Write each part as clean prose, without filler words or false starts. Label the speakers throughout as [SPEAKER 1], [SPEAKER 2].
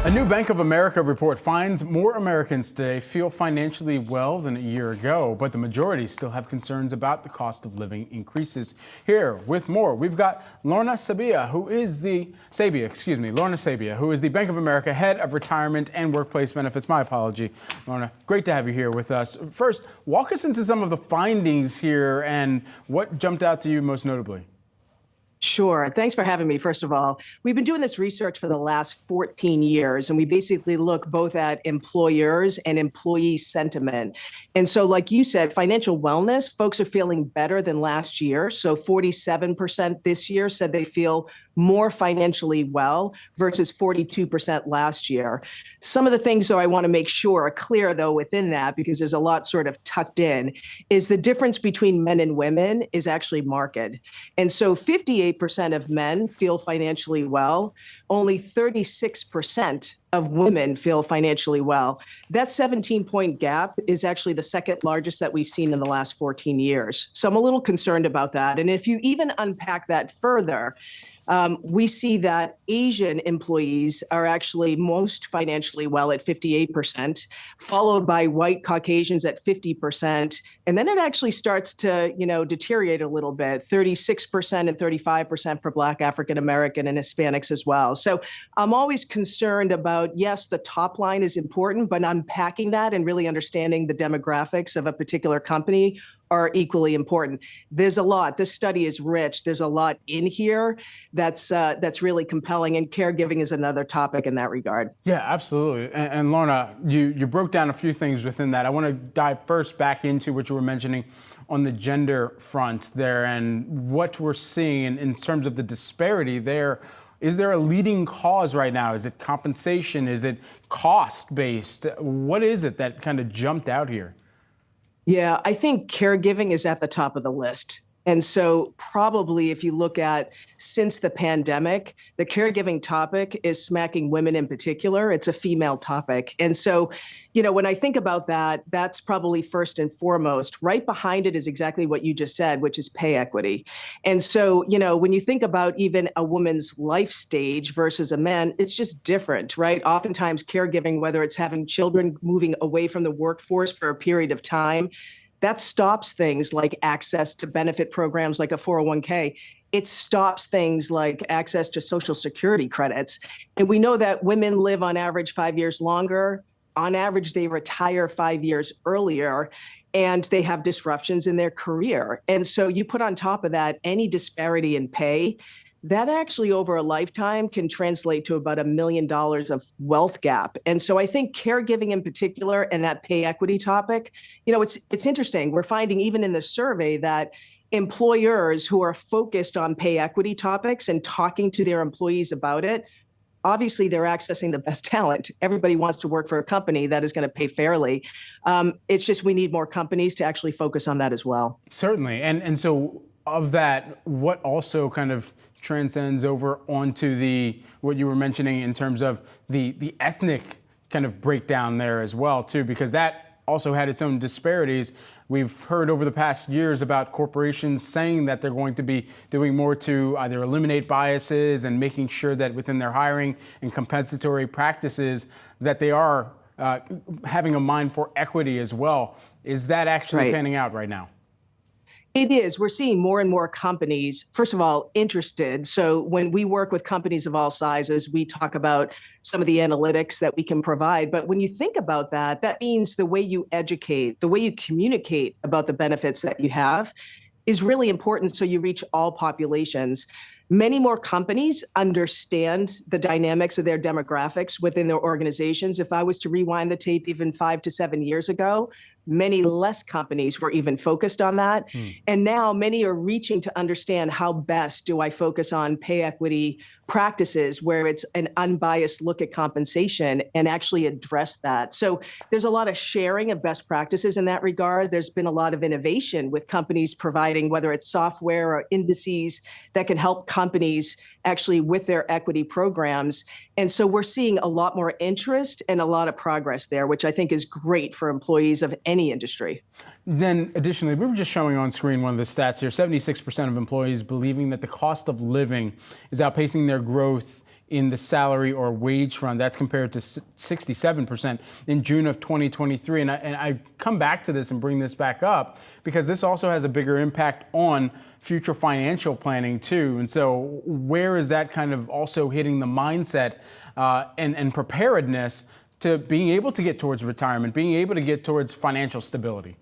[SPEAKER 1] A new Bank of America report finds more Americans today feel financially well than a year ago, but the majority still have concerns about the cost of living increases. Here with more, we've got Lorna Sabbia, who is the Bank of America Head of Retirement and Workplace Benefits. My apology, Lorna. Great to have you here with us. First, walk us into some of the findings here and what jumped out to you most notably.
[SPEAKER 2] Sure. Thanks for having me, first of all. We've been doing this research for the last 14 years, and we basically look both at employers and employee sentiment. And so, like you said, financial wellness, folks are feeling better than last year. So 47% this year said they feel more financially well versus 42% last year. Some of the things, though, I want to make sure are clear, though, within that, because there's a lot sort of tucked in, is the difference between men and women is actually marked. And so 58% of men feel financially well. Only 36% of women feel financially well. That 17-point gap is actually the second largest that we've seen in the last 14 years. So I'm a little concerned about that. And if you even unpack that further, we see that Asian employees are actually most financially well at 58%, followed by white Caucasians at 50%. And then it actually starts to, deteriorate a little bit, 36% and 35% for Black, African American, and Hispanics as well. So I'm always concerned about, yes, the top line is important, but unpacking that and really understanding the demographics of a particular company are equally important. There's a lot. This study is rich. There's a lot in here that's really compelling, and caregiving is another topic in that regard.
[SPEAKER 1] Yeah, absolutely. And Lorna, you broke down a few things within that. I want to dive first back into what you were mentioning on the gender front there and what we're seeing in terms of the disparity there. Is there a leading cause right now? Is it compensation? Is it cost-based? What is it that kind of jumped out here?
[SPEAKER 2] Yeah, I think caregiving is at the top of the list. And so probably if you look at since the pandemic, the caregiving topic is smacking women in particular. It's a female topic. And so, when I think about that, that's probably first and foremost. Right behind it is exactly what you just said, which is pay equity. And so, when you think about even a woman's life stage versus a man, it's just different, right? Oftentimes caregiving, whether it's having children moving away from the workforce for a period of time, that stops things like access to benefit programs like a 401k. It stops things like access to Social Security credits. And we know that women live on average 5 years longer. On average, they retire 5 years earlier, and they have disruptions in their career. And so you put on top of that any disparity in pay, that actually over a lifetime can translate to about $1 million of wealth gap. And so I think caregiving in particular and that pay equity topic, it's interesting. We're finding even in the survey that employers who are focused on pay equity topics and talking to their employees about it, obviously they're accessing the best talent. Everybody wants to work for a company that is going to pay fairly. It's just we need more companies to actually focus on that as well.
[SPEAKER 1] Certainly. And so of that, what also kind of transcends over onto what you were mentioning in terms of the ethnic kind of breakdown there as well too, because that also had its own disparities. We've heard over the past years about corporations saying that they're going to be doing more to either eliminate biases and making sure that within their hiring and compensatory practices that they are having a mind for equity as well. Is that actually panning out right now?
[SPEAKER 2] It is. We're seeing more and more companies, first of all, interested. So when we work with companies of all sizes, we talk about some of the analytics that we can provide. But when you think about that, that means the way you educate, the way you communicate about the benefits that you have is really important so you reach all populations. Many more companies understand the dynamics of their demographics within their organizations. If I was to rewind the tape even 5 to 7 years ago, many less companies were even focused on that. And now many are reaching to understand how best do I focus on pay equity practices where it's an unbiased look at compensation and actually address that. So there's a lot of sharing of best practices in that regard. There's been a lot of innovation with companies providing, whether it's software or indices that can help companies actually with their equity programs. And so we're seeing a lot more interest and a lot of progress there, which I think is great for employees of any industry.
[SPEAKER 1] Then additionally, we were just showing on screen one of the stats here, 76% of employees believing that the cost of living is outpacing their growth in the salary or wage front. That's compared to 67% in June of 2023. And I come back to this and bring this back up because this also has a bigger impact on future financial planning too. And so where is that kind of also hitting the mindset and preparedness to being able to get towards retirement, being able to get towards financial stability?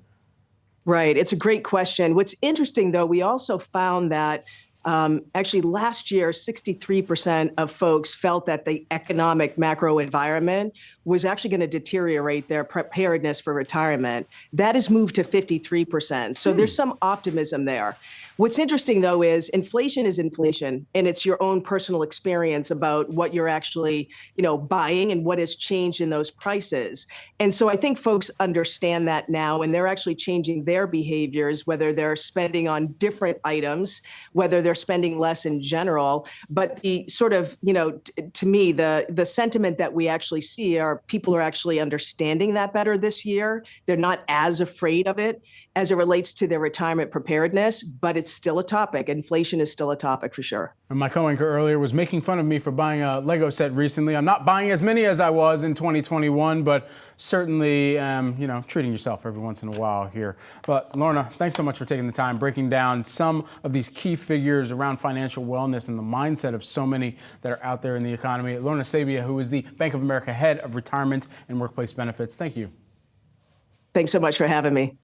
[SPEAKER 2] Right. It's a great question. What's interesting, though, we also found that actually last year, 63% of folks felt that the economic macro environment was actually going to deteriorate their preparedness for retirement. That has moved to 53%. So there's some optimism there. What's interesting, though, is inflation, and it's your own personal experience about what you're actually, buying and what has changed in those prices. And so I think folks understand that now, and they're actually changing their behaviors, whether they're spending on different items, whether they're spending less in general. But the sort of, to me, the sentiment that we actually see are people are actually understanding that better this year. They're not as afraid of it as it relates to their retirement preparedness, but it's still a topic. Inflation is still a topic for sure.
[SPEAKER 1] And my co-anchor earlier was making fun of me for buying a Lego set recently. I'm not buying as many as I was in 2021, but certainly, treating yourself every once in a while here. But Lorna, thanks so much for taking the time, breaking down some of these key figures around financial wellness and the mindset of so many that are out there in the economy. Lorna Sabbia, who is the Bank of America Head of Retirement and Workplace Benefits. Thank you.
[SPEAKER 2] Thanks so much for having me.